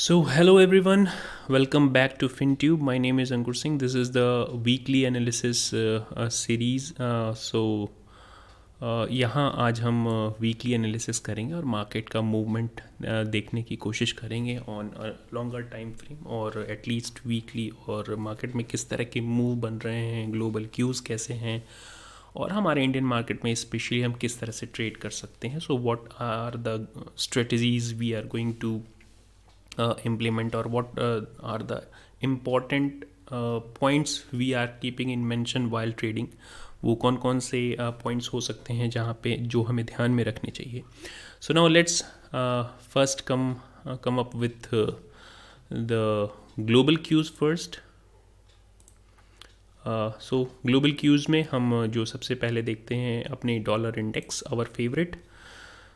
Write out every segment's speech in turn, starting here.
So, hello everyone, welcome back to FinTube. My name is Ankur Singh. This is the weekly analysis series. यहाँ आज हम weekly analysis करेंगे और market का movement देखने की कोशिश करेंगे ऑन लॉन्गर टाइम फ्रेम और एटलीस्ट वीकली, और मार्केट में किस तरह के मूव बन रहे हैं, ग्लोबल क्यूज़ कैसे हैं और हमारे इंडियन मार्केट में स्पेशली हम किस तरह से ट्रेड कर सकते हैं. So what are the strategies we are going to implement, or what are the important points we are keeping in mention while trading. वो कौन कौन से पॉइंट्स हो सकते हैं जहाँ पे जो हमें ध्यान में रखने चाहिए. So now let's first come up with the global queues first. So global queues में हम जो सबसे पहले देखते हैं अपने डॉलर इंडेक्स, आवर फेवरेट.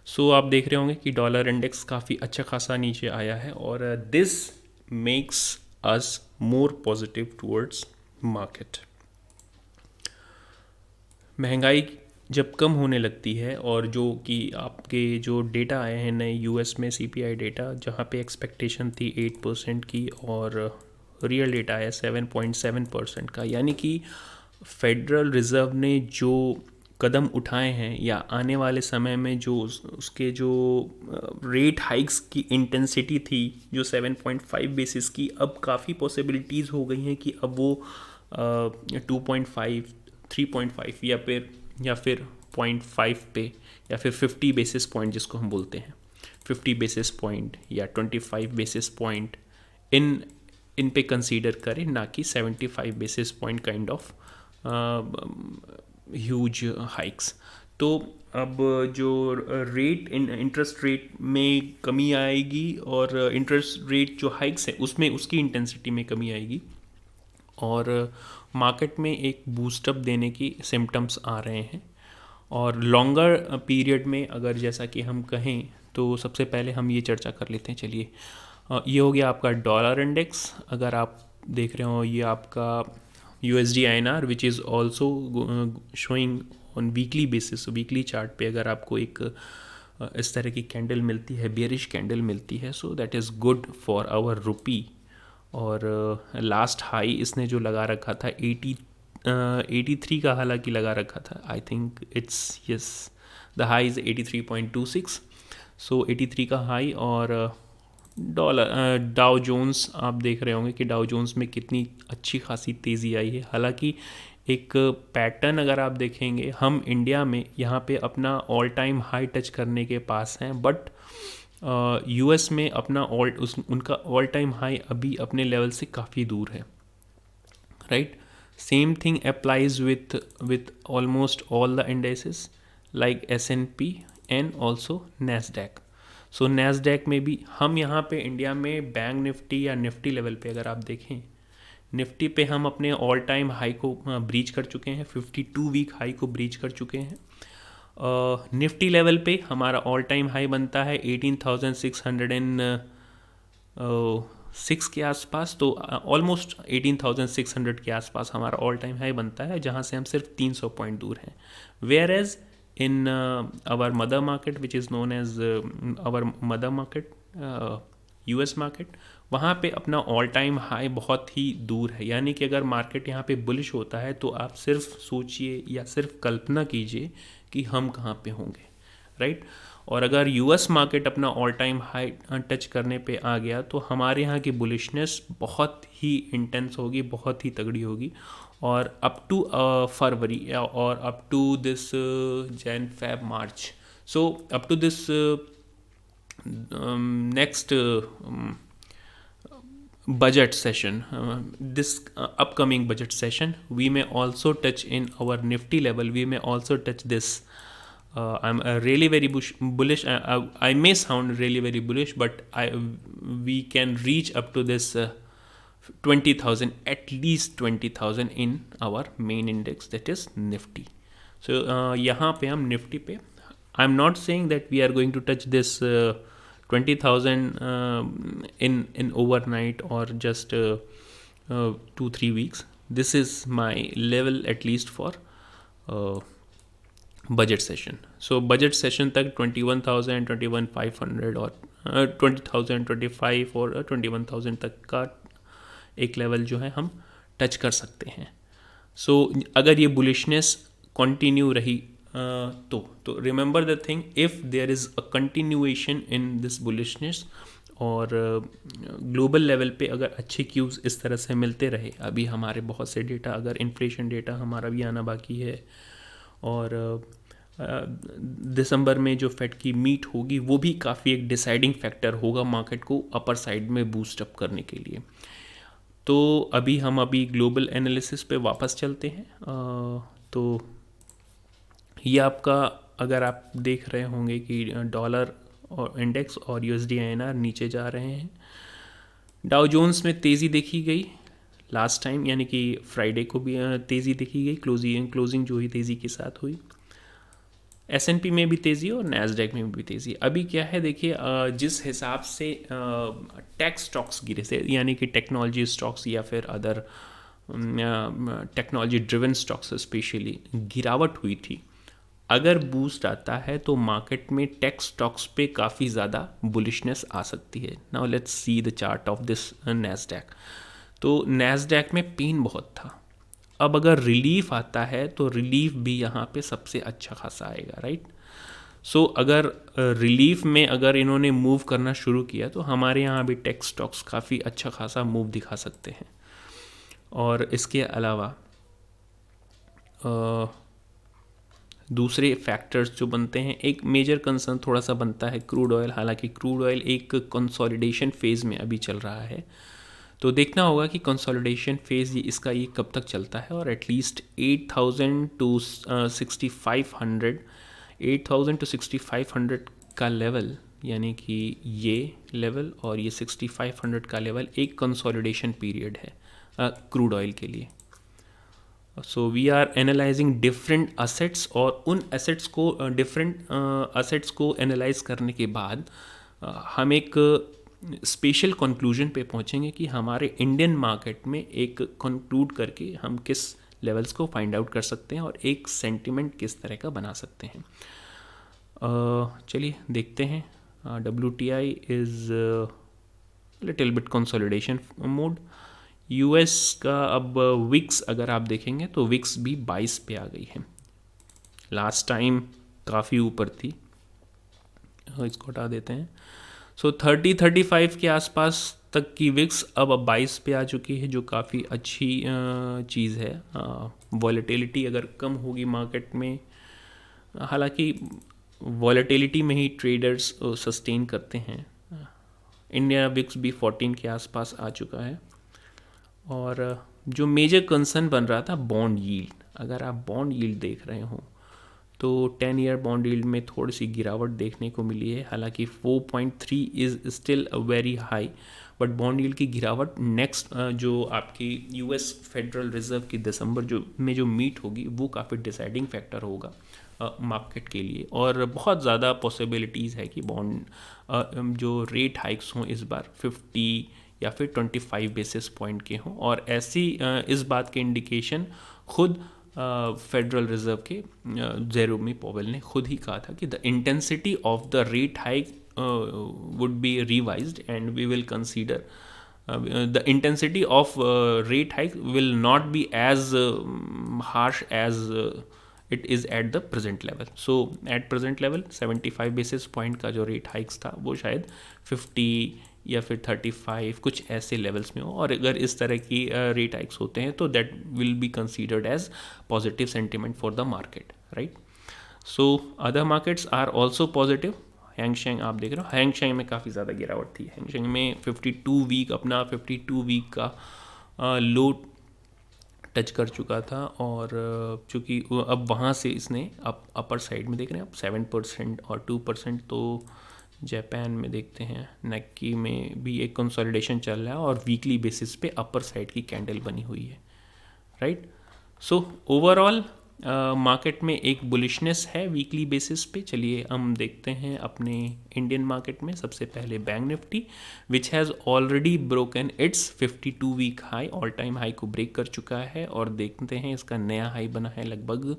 सो आप देख रहे होंगे कि डॉलर इंडेक्स काफ़ी अच्छा खासा नीचे आया है और this makes us more positive towards market. महंगाई जब कम होने लगती है और जो कि आपके जो डेटा आए हैं नए यूएस में सीपीआई डेटा, जहाँ पे एक्सपेक्टेशन थी 8% की और रियल डेटा आया 7.7% का, यानी कि फेडरल रिज़र्व ने जो कदम उठाए हैं या आने वाले समय में जो उसके जो रेट हाइक्स की इंटेंसिटी थी जो 7.5 बेसिस की, अब काफ़ी पॉसिबिलिटीज़ हो गई हैं कि अब वो 2.5, 3.5 या फिर 0.5 पे या फिर 50 बेसिस पॉइंट जिसको हम बोलते हैं, 50 बेसिस पॉइंट या 25 बेसिस पॉइंट इन पे कंसीडर करें, ना कि 75 basis point kind of huge hikes. तो अब जो इंटरेस्ट रेट में कमी आएगी और इंटरेस्ट रेट जो हाइक्स है उसमें उसकी इंटेंसिटी में कमी आएगी और मार्केट में एक बूस्टअप देने की सिम्टम्स आ रहे हैं. और लॉन्गर पीरियड में अगर जैसा कि हम कहें तो सबसे पहले हम ये चर्चा कर लेते हैं. चलिए, ये हो गया आपका डॉलर इंडेक्स. अगर आप देख रहे हो ये आपका USD INR which is also showing on weekly basis. Weekly chart पे अगर आपको एक इस तरह की कैंडल मिलती है, बेयरिश कैंडल मिलती है, so that is good for our rupee. और लास्ट हाई इसने जो लगा रखा था 83 का हालांकि लगा रखा था. I think it's yes, the high is 83.26. सो 83 का हाई. और डाउ जोन्स आप देख रहे होंगे कि डाउ जोन्स में कितनी अच्छी खासी तेज़ी आई है. हालांकि एक पैटर्न अगर आप देखेंगे, हम इंडिया में यहाँ पे अपना ऑल टाइम हाई टच करने के पास हैं, बट यूएस में अपना उनका ऑल टाइम हाई अभी अपने लेवल से काफ़ी दूर है. Right, same thing applies with almost all the indices like S&P and also Nasdaq. So Nasdaq में भी हम यहाँ पे इंडिया में बैंक निफ्टी या निफ्टी लेवल पे अगर आप देखें, निफ्टी पे हम अपने ऑल टाइम हाई को ब्रीच कर चुके हैं, 52 वीक हाई को ब्रीच कर चुके हैं. निफ्टी लेवल पे हमारा ऑल टाइम हाई बनता है 18,606 के आसपास. तो ऑलमोस्ट 18,600 के आसपास हमारा ऑल टाइम हाई बनता है, जहाँ से हम सिर्फ 300 पॉइंट दूर हैं. Whereas in our mother market which is known as our mother market, US market, वहाँ पे अपना ऑल टाइम हाई बहुत ही दूर है. यानी कि अगर मार्केट यहाँ पे बुलिश होता है तो आप सिर्फ सोचिए या सिर्फ कल्पना कीजिए कि हम कहाँ पे होंगे. राइट. और अगर US मार्केट अपना ऑल टाइम हाई टच करने पे आ गया तो हमारे यहाँ की बुलिशनेस बहुत ही इंटेंस होगी, बहुत ही तगड़ी होगी. और अप टू फरवरी और up to this Jan Feb March, so up to this next budget session, this upcoming budget session, we may also touch in our nifty level, we may also touch this. I'm really very bullish. I may sound really very bullish, but we can reach up to this 20,000, at least 20,000 in our main index, that is nifty. So यहाँ पे हम nifty पे, I'm not saying that we are going to touch this 20,000 in overnight or just 2-3 weeks. This is my level at least for budget session. So budget session तक 21,000, 21,500 और 20,000, 25 और 21,000 तक का एक लेवल जो है हम टच कर सकते हैं. सो अगर ये बुलिशनेस कंटिन्यू रही तो remember the thing, if there is a continuation in this bullishness और ग्लोबल लेवल पे अगर अच्छे क्यूज़ इस तरह से मिलते रहे, अभी हमारे बहुत से डेटा, अगर इन्फ्लेशन डेटा हमारा भी आना बाकी है और दिसंबर में जो फेड की मीट होगी वो भी काफ़ी एक डिसाइडिंग फैक्टर होगा मार्केट को अपर साइड में बूस्ट अप करने के लिए. तो अभी ग्लोबल एनालिसिस पे वापस चलते हैं. तो ये आपका, अगर आप देख रहे होंगे कि डॉलर और इंडेक्स और USD/INR नीचे जा रहे हैं. डाउ जोन्स में तेज़ी देखी गई लास्ट टाइम, यानी कि फ्राइडे को भी तेज़ी देखी गई, क्लोजिंग जो हुई तेज़ी के साथ हुई. S&P में भी तेज़ी और नैस्डैक में भी तेज़ी. अभी क्या है देखिए, जिस हिसाब से टेक स्टॉक्स गिरे थे, यानी कि टेक्नोलॉजी स्टॉक्स या फिर other technology driven stocks specially गिरावट हुई थी, अगर बूस्ट आता है तो मार्केट में टेक स्टॉक्स पे काफ़ी ज़्यादा बुलिशनेस आ सकती है. Now let's see the chart of this Nasdaq. तो नैस्डैक में पेन बहुत था. अब अगर रिलीफ आता है तो रिलीफ भी यहाँ पे सबसे अच्छा खासा आएगा, राइट. सो अगर रिलीफ में अगर इन्होंने मूव करना शुरू किया तो हमारे यहाँ भी टेक स्टॉक्स काफ़ी अच्छा खासा मूव दिखा सकते हैं. और इसके अलावा दूसरे फैक्टर्स जो बनते हैं, एक मेजर कंसर्न थोड़ा सा बनता है क्रूड ऑयल. हालांकि क्रूड ऑयल एक कंसोलिडेशन फेज़ में अभी चल रहा है, तो देखना होगा कि कंसोलिडेशन फेज़ इसका ये कब तक चलता है. और एटलीस्ट 8,000 to 6,500 का लेवल, यानी कि ये लेवल और ये 6,500 का लेवल एक कंसोलिडेशन पीरियड है क्रूड ऑयल के लिए. So we are analysing different assets और उन असेट्स को डिफरेंट असेट्स को एनालाइज करने के बाद हम एक स्पेशल कंक्लूजन पे पहुंचेंगे कि हमारे इंडियन मार्केट में एक कंक्लूड करके हम किस लेवल्स को फाइंड आउट कर सकते हैं और एक सेंटिमेंट किस तरह का बना सकते हैं. चलिए देखते हैं. WTI is little bit consolidation mode. US का अब विक्स अगर आप देखेंगे तो विक्स भी 22 पे आ गई है. लास्ट टाइम काफ़ी ऊपर थी, इसको हटा देते हैं. सो 30-35 के आसपास तक की विक्स अब 22 पे आ चुकी है, जो काफ़ी अच्छी चीज़ है. वॉलेटिलिटी अगर कम होगी मार्केट में, हालांकि वॉलेटिलिटी में ही ट्रेडर्स सस्टेन करते हैं. इंडिया विक्स भी 14 के आसपास आ चुका है. और जो मेजर कंसर्न बन रहा था बॉन्ड यील्ड, अगर आप बॉन्ड यील्ड देख रहे हो तो 10 ईयर बॉन्ड यील्ड में थोड़ी सी गिरावट देखने को मिली है. हालांकि 4.3 is still very high, but bond yield की गिरावट नेक्स्ट जो आपकी US फेडरल रिजर्व की दिसंबर जो मीट होगी वो काफ़ी डिसाइडिंग फैक्टर होगा मार्केट के लिए. और बहुत ज़्यादा पॉसिबिलिटीज़ है कि बॉन्ड जो रेट हाइक्स हों इस बार 50 या फिर 25 बेसिस पॉइंट के हों. और ऐसी इस बात के इंडिकेशन खुद फेडरल रिजर्व के जेरोमी पॉवेल ने खुद ही कहा था कि the intensity of the rate hike would be revised and we will consider the intensity of rate hike will not be as harsh as it is at the present level. So at present level 75 basis point का जो rate hikes था वो शायद 50 या फिर 35 कुछ ऐसे levels में हो. और अगर इस तरह की रेट हाइक्स होते हैं तो that will be considered as positive sentiment for the market, right. So other markets are also positive. Hang Seng आप देख रहे हो, हैंगशेंग में काफ़ी ज़्यादा गिरावट थी. हैंगशेंग में 52 वीक अपना 52 वीक का लो टच कर चुका था. और चूँकि अब वहाँ से इसने अपर साइड में देख रहे हैं आप 7% और 2%. तो जापान में देखते हैं नक्की में भी एक कंसोलिडेशन चल रहा है और वीकली बेसिस पे अपर साइड की कैंडल बनी हुई है, राइट. सो ओवरऑल मार्केट में एक बुलिशनेस है वीकली बेसिस पे. चलिए हम देखते हैं अपने इंडियन मार्केट में. सबसे पहले bank Nifty which has already broken its 52 week high, all time high को ब्रेक कर चुका है. और देखते हैं इसका नया हाई बना है लगभग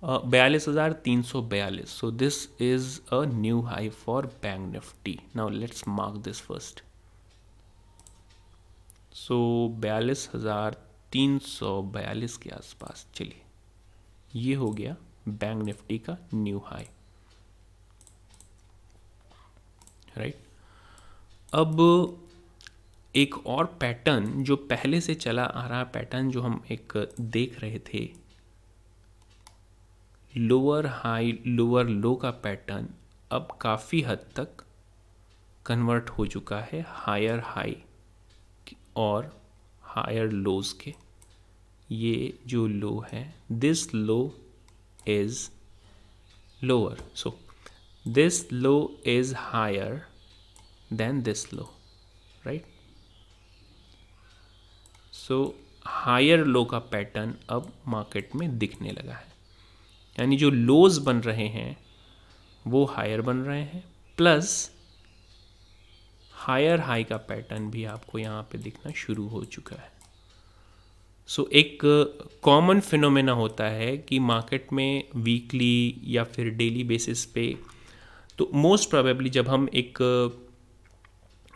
42,342. So this is a new high for Bank Nifty. Now let's mark this first. So 42,342 के आसपास, चलिए ये हो गया बैंक निफ्टी का न्यू हाई, राइट। अब एक और पैटर्न जो पहले से चला आ रहा पैटर्न जो हम एक देख रहे थे, लोअर हाई लोअर लो का पैटर्न अब काफ़ी हद तक कन्वर्ट हो चुका है हायर हाई और हायर लोज के। ये जो लो है, this low is lower, so this low is higher than this low, right. So higher low का पैटर्न अब मार्केट में दिखने लगा है, यानी जो लोज बन रहे हैं वो हायर बन रहे हैं, प्लस हायर हाई का पैटर्न भी आपको यहाँ पे दिखना शुरू हो चुका है। सो एक कॉमन फिनोमेना होता है कि मार्केट में वीकली या फिर डेली बेसिस पे, तो मोस्ट प्रोबेबली जब हम एक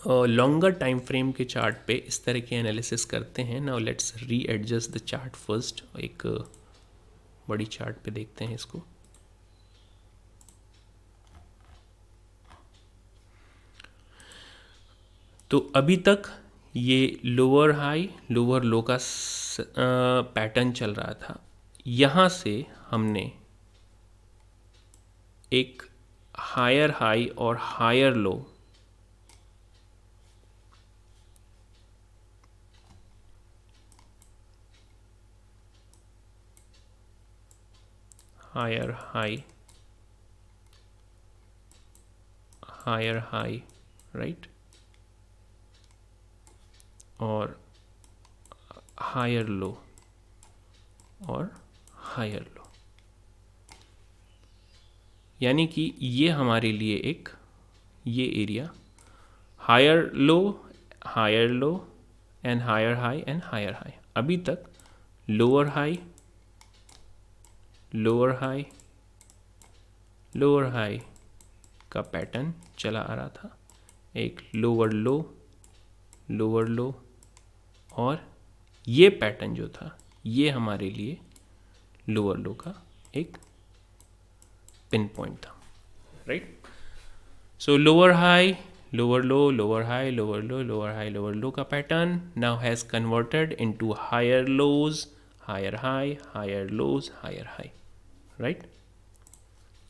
लॉन्गर टाइम फ्रेम के चार्ट पे इस तरह के एनालिसिस करते हैं, नाउ लेट्स री एडजस्ट द चार्ट फर्स्ट, एक बड़ी चार्ट पे देखते हैं इसको। तो अभी तक ये लोअर हाई लोअर लो का पैटर्न चल रहा था। यहाँ से हमने एक हायर हाई और higher low higher high higher high, right, और हायर लो और हायर लो, यानी कि ये हमारे लिए एक ये area higher low and higher high and higher high. अभी तक लोअर हाई लोअर हाई का पैटर्न चला आ रहा था, एक लोअर लो और ये पैटर्न जो था ये हमारे लिए लोअर लो का एक पिन पॉइंट था, right. So lower high lower low lower high lower low lower high lower low का pattern now has converted into higher lows higher high higher lows higher high, right.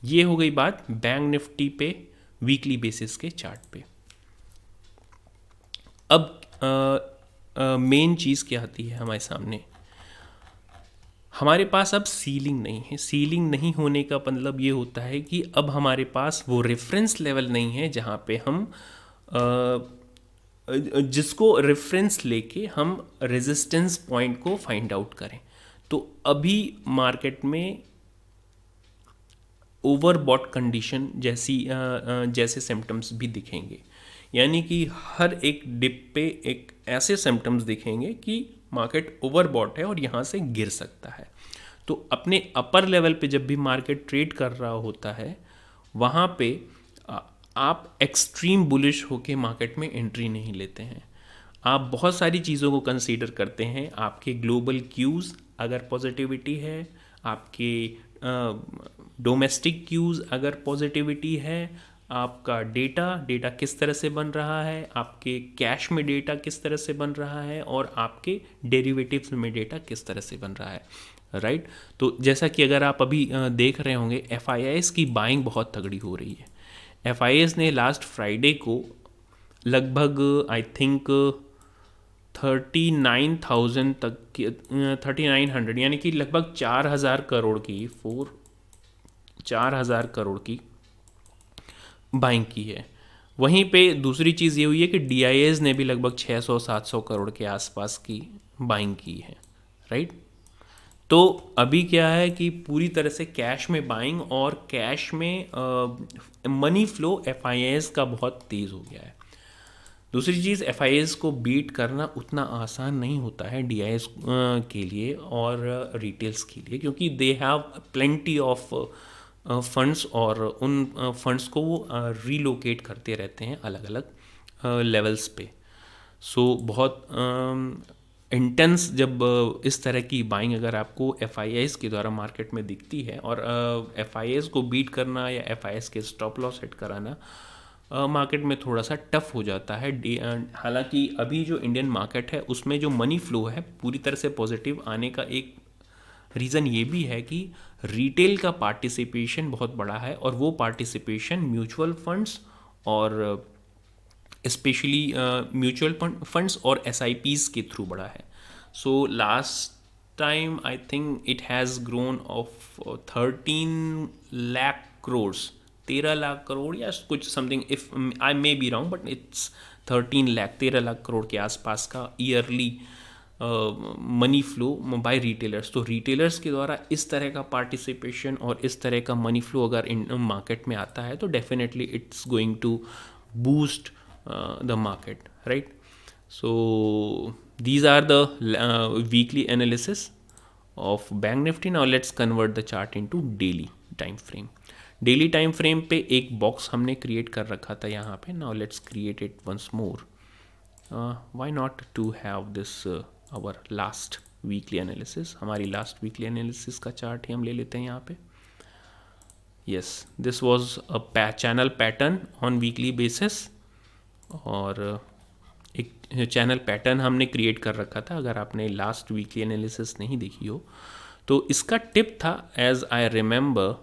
ये हो गई बात bank Nifty पे weekly basis के chart पे। अब main चीज़ क्या आती है हमारे सामने, हमारे पास अब सीलिंग नहीं है। सीलिंग नहीं होने का मतलब ये होता है कि अब हमारे पास वो रेफरेंस लेवल नहीं है जहाँ पे हम जिसको रेफरेंस लेके हम रेजिस्टेंस पॉइंट को फाइंड आउट करें। तो अभी मार्केट में ओवरबॉट कंडीशन जैसे सिम्टम्स भी दिखेंगे, यानी कि हर एक डिप पे एक ऐसे सिम्टम्स दिखेंगे कि मार्केट ओवरबॉट है और यहाँ से गिर सकता है। तो अपने अपर लेवल पे जब भी मार्केट ट्रेड कर रहा होता है वहाँ पे आप एक्सट्रीम बुलिश होके मार्केट में एंट्री नहीं लेते हैं। आप बहुत सारी चीज़ों को कंसीडर करते हैं, आपके ग्लोबल क्यूज़ अगर पॉजिटिविटी है, आपके डोमेस्टिक क्यूज़ अगर पॉजिटिविटी है, आपका डेटा किस तरह से बन रहा है, आपके कैश में डेटा किस तरह से बन रहा है और आपके डेरिवेटिव्स में डेटा किस तरह से बन रहा है, राइट। तो जैसा कि अगर आप अभी देख रहे होंगे FIIs की बाइंग बहुत तगड़ी हो रही है। FIIs ने लास्ट फ्राइडे को लगभग आई थिंक 39,000 तक की 3900 यानी कि लगभग 4,000 करोड़ की 4,000 करोड़ की बाइंग की है। वहीं पे दूसरी चीज़ ये हुई है कि DIAs ने भी लगभग 600-700 करोड़ के आसपास की बाइंग की है, राइट। तो अभी क्या है कि पूरी तरह से कैश में बाइंग और कैश में मनी फ्लो FIIs का बहुत तेज़ हो गया है। दूसरी चीज़, एफ को बीट करना उतना आसान नहीं होता है डी के लिए और रिटेल्स के लिए, क्योंकि they have plenty of funds और उन फंड्स को वो रीलोकेट करते रहते हैं अलग अलग लेवल्स पे। सो बहुत इंटेंस जब इस तरह की बाइंग अगर आपको एफ के द्वारा मार्केट में दिखती है, और एफ को बीट करना या एफ के स्टॉप लॉस सेट कराना मार्केट में थोड़ा सा टफ हो जाता है। हालांकि अभी जो इंडियन मार्केट है उसमें जो मनी फ्लो है पूरी तरह से पॉजिटिव आने का एक रीज़न ये भी है कि रिटेल का पार्टिसिपेशन बहुत बड़ा है, और वो पार्टिसिपेशन म्यूचुअल फंड्स और स्पेशली म्यूचुअल फंड्स और एस के थ्रू बढ़ा है। So last time I think it has grown of 13 lakh crore, 13 lakh crore या कुछ something, if I may be wrong but it's 13 lakh, 13 lakh crore के आसपास का yearly money flow bye retailers. तो रिटेलर्स के द्वारा इस तरह का पार्टिसिपेशन और इस तरह का मनी फ्लो अगर इन मार्केट में आता है तो definitely it's going to boost the market, right? So these are the weekly analysis of Bank Nifty. Now let's convert the chart into daily time frame. Daily time frame पे एक box हमने create कर रखा था यहाँ पे. Now let's create it once more. Why not to have this our last weekly analysis. हमारी last weekly analysis का चार्ट ही हम ले लेते हैं यहाँ पे. Yes, this was a channel pattern on weekly basis, और एक चैनल पैटर्न हमने क्रिएट कर रखा था. अगर आपने लास्ट वीकली एनालिसिस नहीं देखी हो तो इसका टिप था, एज आई रिमेंबर,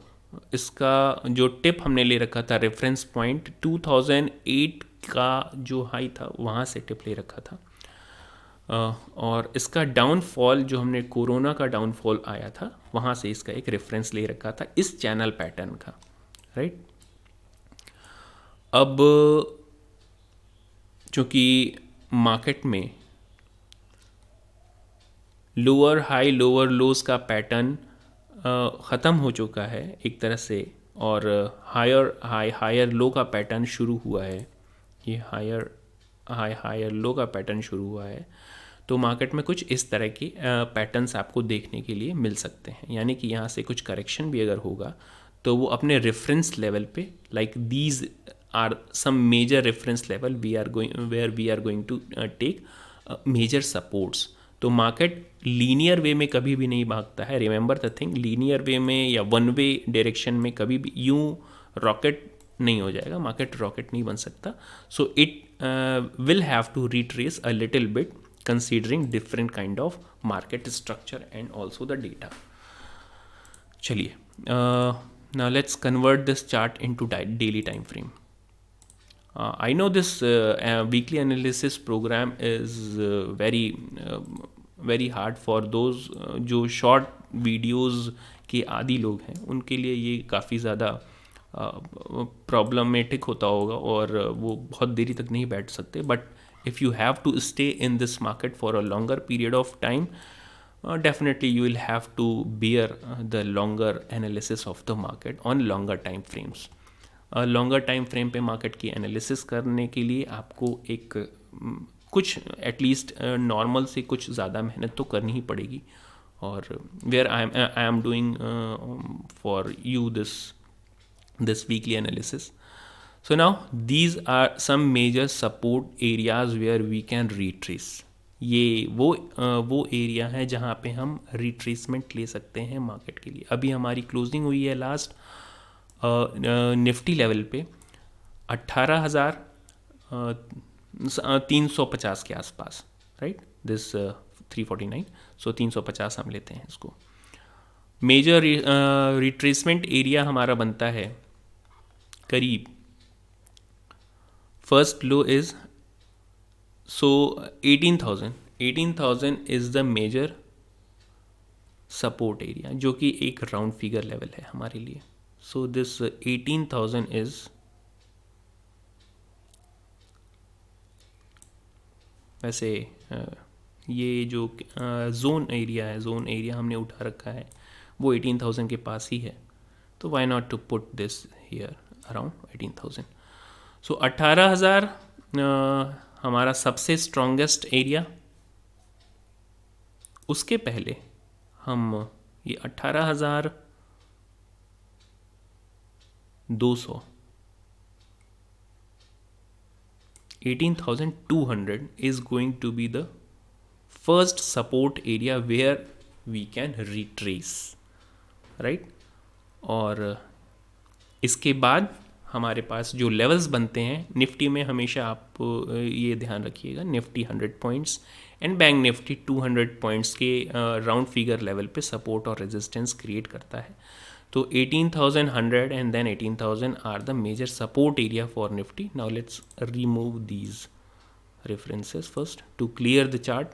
इसका जो टिप हमने ले रखा था रेफरेंस पॉइंट 2008 का जो हाई था वहाँ से टिप ले रखा था. और इसका डाउनफॉल जो हमने कोरोना का डाउनफॉल आया था वहाँ से इसका एक रेफरेंस ले रखा था इस चैनल पैटर्न का, राइट. अब चूँकि मार्केट में लोअर हाई लोअर लोज का पैटर्न ख़त्म हो चुका है एक तरह से, और हायर हाई हायर लो का पैटर्न शुरू हुआ है, ये हायर हाई हायर लो का पैटर्न शुरू हुआ है, तो मार्केट में कुछ इस तरह के पैटर्न्स आपको देखने के लिए मिल सकते हैं. यानी कि यहाँ से कुछ करेक्शन भी अगर होगा तो वो अपने रेफरेंस लेवल पे, like these are some major reference level where we are going to take major supports. तो मार्केट लीनियर वे में कभी भी नहीं भागता है. Remember the thing, linear way में या वन वे डायरेक्शन में कभी भी यूं रॉकेट नहीं हो जाएगा. मार्केट रॉकेट नहीं बन सकता. So it will have to retrace a little bit considering different kind of market structure and also the data. चलिए, now let's convert this chart into daily time frame. I know this weekly analysis program is very hard for those जो short videos के आदी लोग हैं, उनके लिए ये काफ़ी ज़्यादा प्रॉब्लमेटिक होता होगा और वो बहुत देरी तक नहीं बैठ सकते. But if you have to stay in this market for a longer period of time, definitely you will have to bear the longer analysis of the market on longer time frames. Longer time frame पे market की analysis करने के लिए आपको एक कुछ at least normal से कुछ ज़्यादा मेहनत तो करनी ही पड़ेगी. और where I am doing for you this weekly analysis. So now these are some major support areas where we can retrace. ये वो एरिया है जहाँ पे हम रिट्रेसमेंट ले सकते हैं मार्केट के लिए. अभी हमारी क्लोजिंग हुई है लास्ट निफ्टी लेवल पे 18,350 के आसपास, राइट. दिस 349, सो 350 हम लेते हैं इसको. मेजर रिट्रेसमेंट एरिया हमारा बनता है करीब, first low is, so 18,000 is the major support area, जो कि एक राउंड फिगर लेवल है हमारे लिए. so this 18,000 is वैसे ये जो जोन एरिया है, जोन एरिया हमने उठा रखा है वो 18,000 के पास ही है. तो why not to put this here around 18,000. सो 18,000 हमारा सबसे स्ट्रॉन्गेस्ट एरिया, उसके पहले हम ये 18,200, 18,200 is going to be the first support area where we can retrace, right? और इसके बाद हमारे पास जो लेवल्स बनते हैं निफ्टी में, हमेशा आप ये ध्यान रखिएगा, Nifty 100 points and bank Nifty 200 points के राउंड फिगर लेवल पे सपोर्ट और रेजिस्टेंस क्रिएट करता है. तो 18,100 and then 18,000 are the major support area for Nifty. Now let's remove these references first to clear the chart.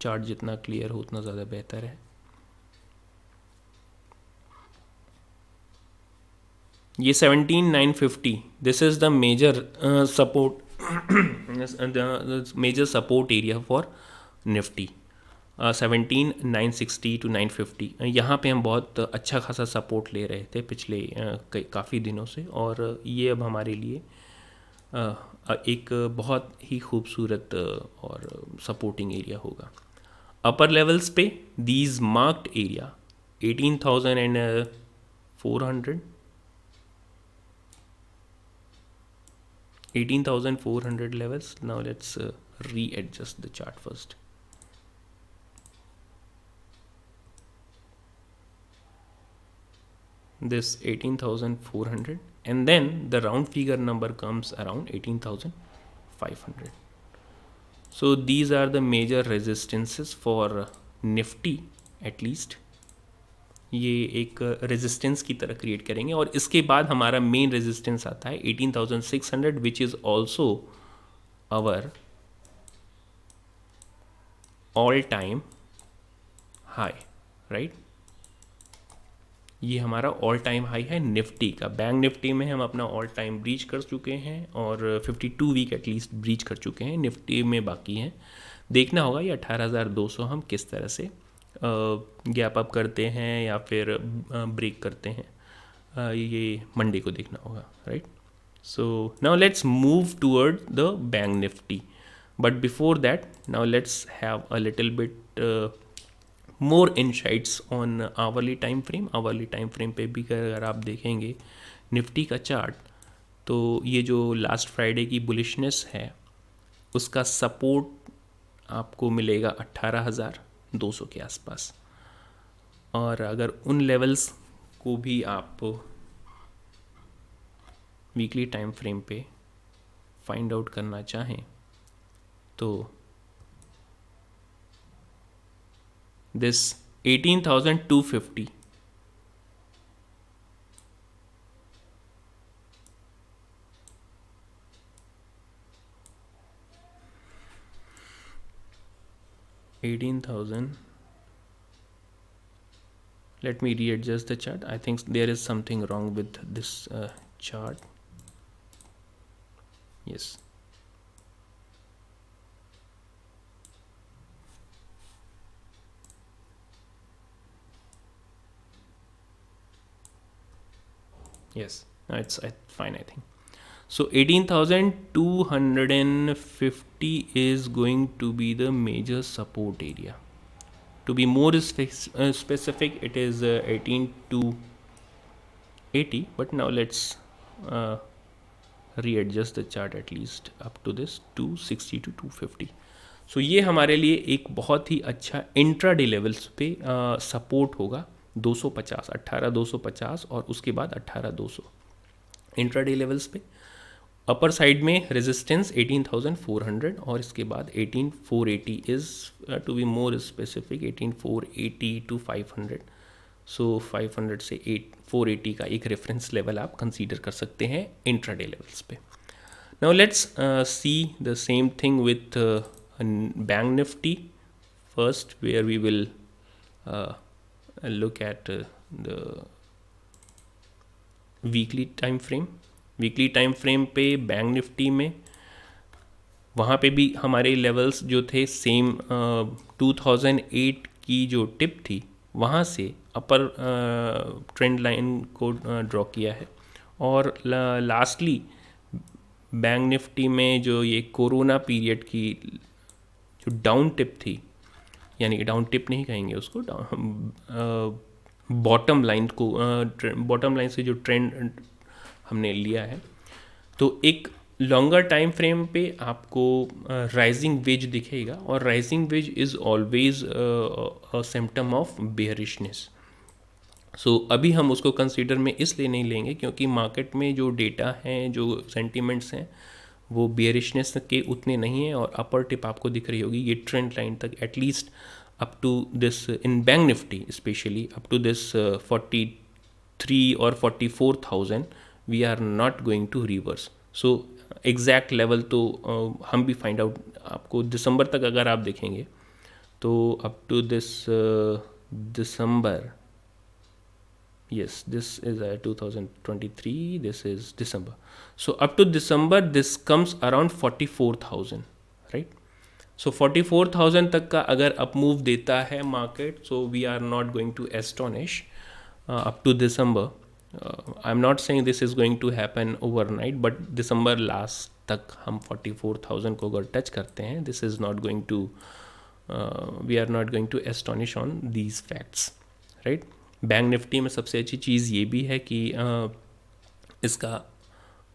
Chart जितना clear हो उतना ज़्यादा बेहतर है. ये 17,950, this is the major support, major support area for Nifty. 17,960 to 950, यहाँ पे हम बहुत अच्छा खासा सपोर्ट ले रहे थे पिछले काफ़ी दिनों से, और ये अब हमारे लिए एक बहुत ही खूबसूरत और सपोर्टिंग एरिया होगा. अपर लेवल्स पे these marked area 18,400, 18,400 levels. Now let's readjust the chart first. This 18,400 and then the round figure number comes around 18,500. So these are the major resistances for Nifty at least. ये एक resistance की तरह create करेंगे, और इसके बाद हमारा main resistance आता है 18,600 which is also our all time high, right. ये हमारा ऑल टाइम हाई है निफ्टी का. बैंक निफ्टी में हम अपना ऑल टाइम ब्रीच कर चुके हैं और 52 वीक एटलीस्ट ब्रीच कर चुके हैं. निफ्टी में बाकी हैं. देखना होगा ये 18,200 हम किस तरह से गैप अप करते हैं या फिर ब्रेक करते हैं. ये मंडे को देखना होगा, right. So now let's move toward the bank Nifty, but before that now let's have a little bit more insights on hourly time frame. Hourly time frame पे भी अगर आप देखेंगे निफ्टी का चार्ट, तो ये जो लास्ट फ्राइडे की बुलिशनेस है उसका सपोर्ट आपको मिलेगा 18,200 के आसपास. और अगर उन लेवल्स को भी आप वीकली टाइम फ्रेम पे फाइंड आउट करना चाहें तो this 18,250, let me readjust the chart. I think there is something wrong with this chart. Yes, now it's fine, I think. So 18,250 is going to be the major support area. To be more specific, it is 18,280, but now let's readjust the chart at least up to this 260 to 250. So ये हमारे लिए एक बहुत ही अच्छा intraday levels पे support होगा. 250, 18,250 और उसके बाद 18,200 इंट्राडे लेवल्स पे. अपर साइड में रेजिस्टेंस 18,400 और इसके बाद 18,480 is to be more specific 18,480 to 500. So 500 से 480 का एक रेफरेंस लेवल आप कंसीडर कर सकते हैं इंट्राडे लेवल्स पे. Now let's see the same thing with bank Nifty first, where we will look at the weekly time frame. Weekly time frame पे bank Nifty में वहाँ पे भी हमारे लेवल्स जो थे सेम 2008 की जो टिप थी वहाँ से अपर ट्रेंड लाइन को ड्रॉ किया है. और लास्टली बैंक निफ्टी में जो ये कोरोना पीरियड की जो डाउन टिप थी, यानी कि डाउन टिप नहीं कहेंगे उसको, बॉटम लाइन को, बॉटम लाइन से जो ट्रेंड हमने लिया है, तो एक लॉन्गर टाइम फ्रेम पे आपको राइजिंग वेज दिखेगा, और rising wedge is always a symptom of bearishness. So अभी हम उसको कंसीडर में इसलिए नहीं लेंगे क्योंकि मार्केट में जो डेटा हैं, जो सेंटीमेंट्स हैं, वो बियरिशनेस के उतने नहीं हैं, और अपर टिप आपको दिख रही होगी ये ट्रेंड लाइन तक, at least up to this in bank Nifty specially up to this 43 और 44,000 we are not going to reverse. So exact level तो हम भी फाइंड आउट, आपको दिसंबर तक अगर आप देखेंगे तो up to this December, yes, this is 2023, this is December, so up to December this comes around 44,000, right? So 44,000 तक का अगर अप मूव देता है market, so we are not going to astonish up to December. I'm not saying this is going to happen overnight, but December last तक हम 44,000 को अगर touch करते हैं, this is not going to we are not going to astonish on these facts, right? Bank Nifty में सबसे अच्छी चीज़ ये भी है कि इसका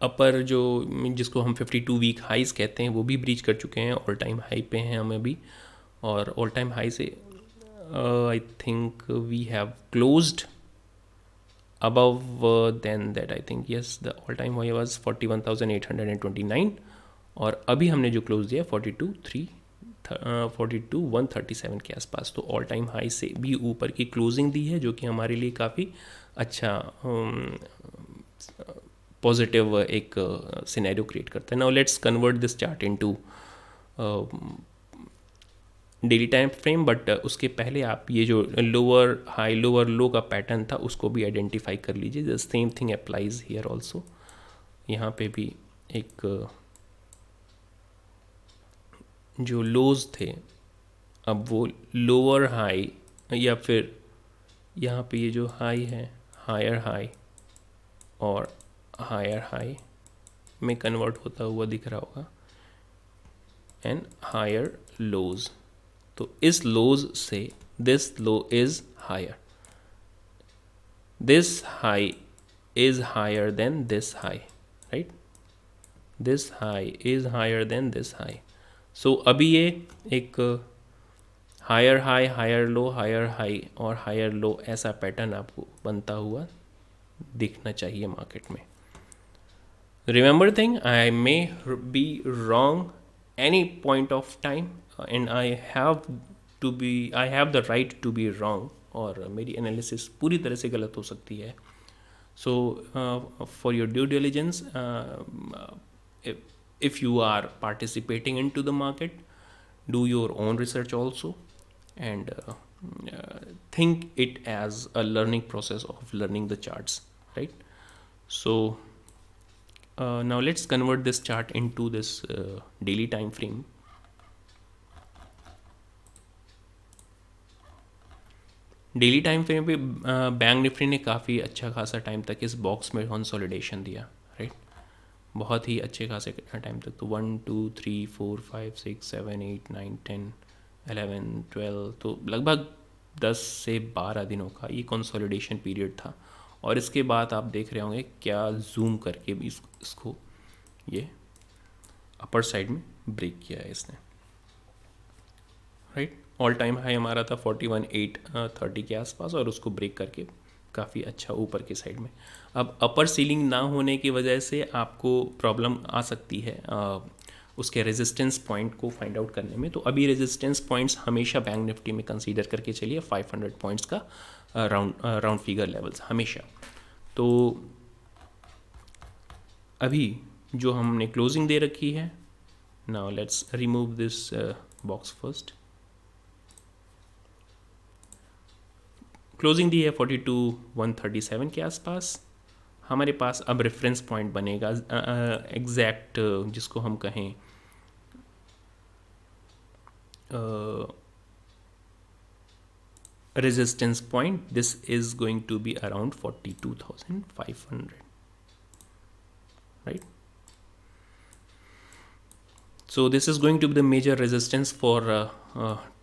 अपर जो, जिसको हम 52 वीक हाइज कहते हैं, वो भी ब्रीच कर चुके हैं, ऑल टाइम हाई पे हैं हम अभी, और ऑल टाइम हाई से I think we have closed above than that, I think, yes, the all time high was 41,829, और अभी हमने जो क्लोज दिया 42,137 के आसपास, तो ऑल टाइम हाई से भी ऊपर की क्लोजिंग दी है, जो कि हमारे लिए काफ़ी अच्छा पॉजिटिव एक सिनेरियो क्रिएट करता है। Now let's convert this chart into daily time frame, but उसके पहले आप ये जो लोअर हाई लोअर लो का पैटर्न था उसको भी आइडेंटिफाई कर लीजिए। The same thing applies here also. यहाँ पे भी एक जो लोज थे, अब वो लोअर हाई या फिर यहाँ पे ये जो हाई है, हायर हाई और हायर हाई में कन्वर्ट होता हुआ दिख रहा होगा, एंड हायर लोज। तो इस लोज से this low is higher, this high is higher than this high, right? This high is higher than this high. So अभी ये एक higher high, higher low, higher high और हायर लो, ऐसा pattern आपको बनता हुआ दिखना चाहिए मार्केट में। Remember thing, I may be wrong any point of time, and I have the right to be wrong, और मेरी एनालिसिस पूरी तरह से गलत हो सकती है। So for your due diligence, if you are participating into the market, do your own research also, and think it as a learning process of learning the charts, right? So now let's convert this chart into this daily time frame. Daily time frame पे bank Nifty ने काफ़ी अच्छा खासा time तक इस box में consolidation दिया, right? बहुत ही अच्छे खासे टाइम तक, तो 1 2 3 4 5 6 7 8 9 10 11 12, तो लगभग 10 से 12 दिनों का ये कंसोलिडेशन पीरियड था। और इसके बाद आप देख रहे होंगे क्या जूम करके भी इसको ये अपर साइड में ब्रेक किया है इसने, राइट? ऑल टाइम हाई हमारा था 41,830 के आसपास, और उसको ब्रेक करके काफ़ी अच्छा ऊपर के साइड में। अब अपर सीलिंग ना होने की वजह से आपको प्रॉब्लम आ सकती है उसके रेजिस्टेंस पॉइंट को फाइंड आउट करने में। तो अभी रेजिस्टेंस पॉइंट्स हमेशा बैंक निफ्टी में कंसीडर करके चलिए 500 पॉइंट्स का राउंड फिगर लेवल्स हमेशा। तो अभी जो हमने क्लोजिंग दे रखी है, now let's remove this box first. Closing दी है 42,137 के आसपास। हमारे पास अब रेफरेंस पॉइंट बनेगा एग्जैक्ट, जिसको हम कहें resistance point. This is going to be around 42,500, right? So this is going to be the major resistance for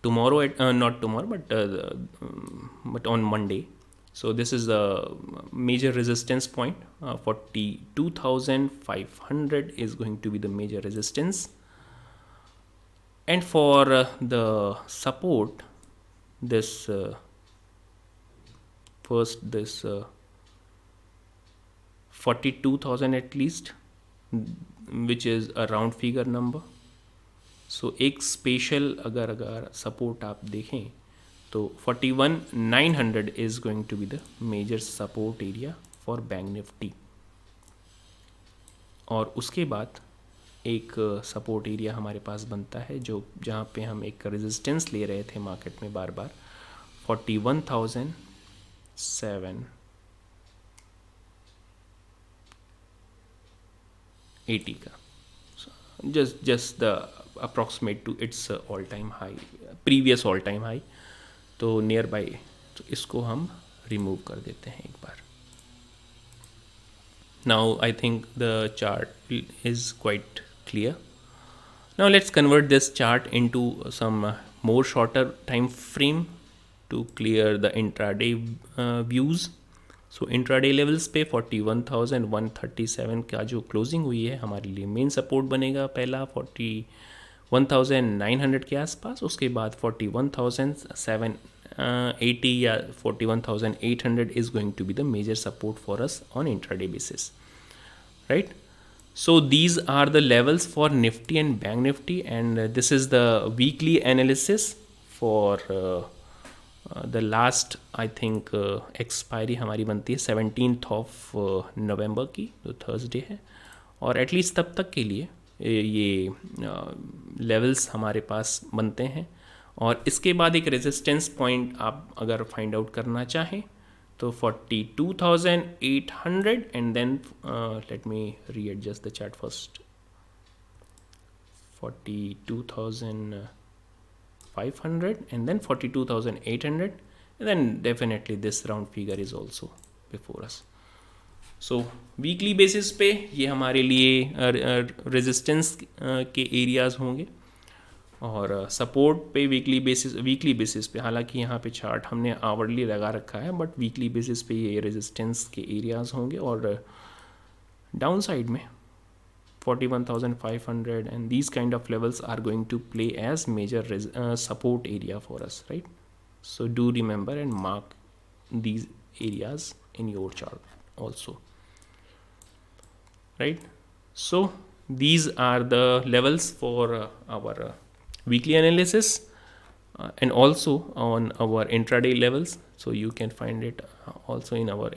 tomorrow, not tomorrow, but on Monday. So this is the major resistance point. 42,500 is going to be the major resistance. And for the support, this first this 42,000 at least, which is a round figure number. So एक special अगर support आप देखें तो 41,900 is going to be the major support area for bank Nifty. और उसके बाद एक support area हमारे पास बनता है जो जहाँ पे हम एक रेजिस्टेंस ले रहे थे मार्केट में बार बार 41,780 का. just the approximate to its all time high, previous all time high. तो नियर बाई, तो इसको हम रिमूव कर देते हैं एक बार. Now I think the chart is quite clear. Now let's convert this chart into some more shorter time frame to clear the intraday views. So intraday levels पे 41,137 का जो क्लोजिंग हुई है हमारे लिए मेन सपोर्ट बनेगा. पहला 41,900 के आसपास, उसके बाद 41,780 या 41,800 is going to be the major support for us on intraday basis, right. So these are the levels for Nifty and Bank Nifty, and this is the weekly analysis for the last, I think expiry हमारी बनती है 17th of November की, जो Thursday है. और at least तब तक के लिए ये लेवल्स हमारे पास बनते हैं. और इसके बाद एक रेजिस्टेंस पॉइंट आप अगर फाइंड आउट करना चाहें तो 42,800 and then let me readjust the chart first. 42,500 and then 42,800, and then definitely this round figure is also before us. So weekly basis पे ये हमारे लिए रेजिस्टेंस के एरियाज़ होंगे, और सपोर्ट पे वीकली बेसिस पे, हालांकि यहाँ पे चार्ट हमने आवरली लगा रखा है, बट वीकली बेसिस पे ये रेजिस्टेंस के एरियाज़ होंगे. और डाउन साइड में 41,500 and these kind of levels are going to play as major support area for us, right? So do remember and mark these areas in your chart also, right? So these are the levels for our weekly analysis, and also on our intraday levels. So you can find it also in our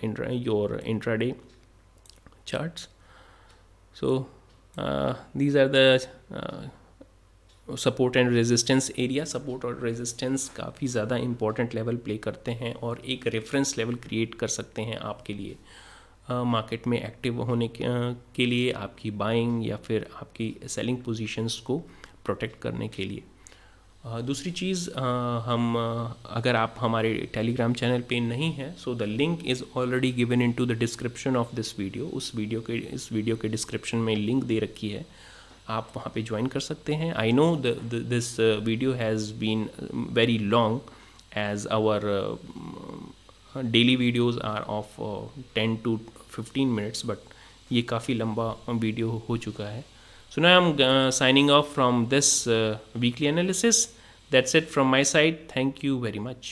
your intraday charts. So these are the support and resistance area. Support और resistance काफ़ी ज़्यादा important level play करते हैं और एक reference level create कर सकते हैं आपके लिए मार्केट में एक्टिव होने के लिए, आपकी बाइंग या फिर आपकी सेलिंग पोजीशंस को प्रोटेक्ट करने के लिए. दूसरी चीज़, हम अगर आप हमारे टेलीग्राम चैनल पे नहीं हैं, so the link is already given into the description of this video. इस वीडियो के डिस्क्रिप्शन में लिंक दे रखी है, आप वहाँ पे ज्वाइन कर सकते हैं. I know this video has been very long as our daily videos are of 10 to 15 minutes, but ये काफ़ी लंबा वीडियो हो चुका है. So now I'm signing off from this weekly analysis. That's it from my side. Thank you very much.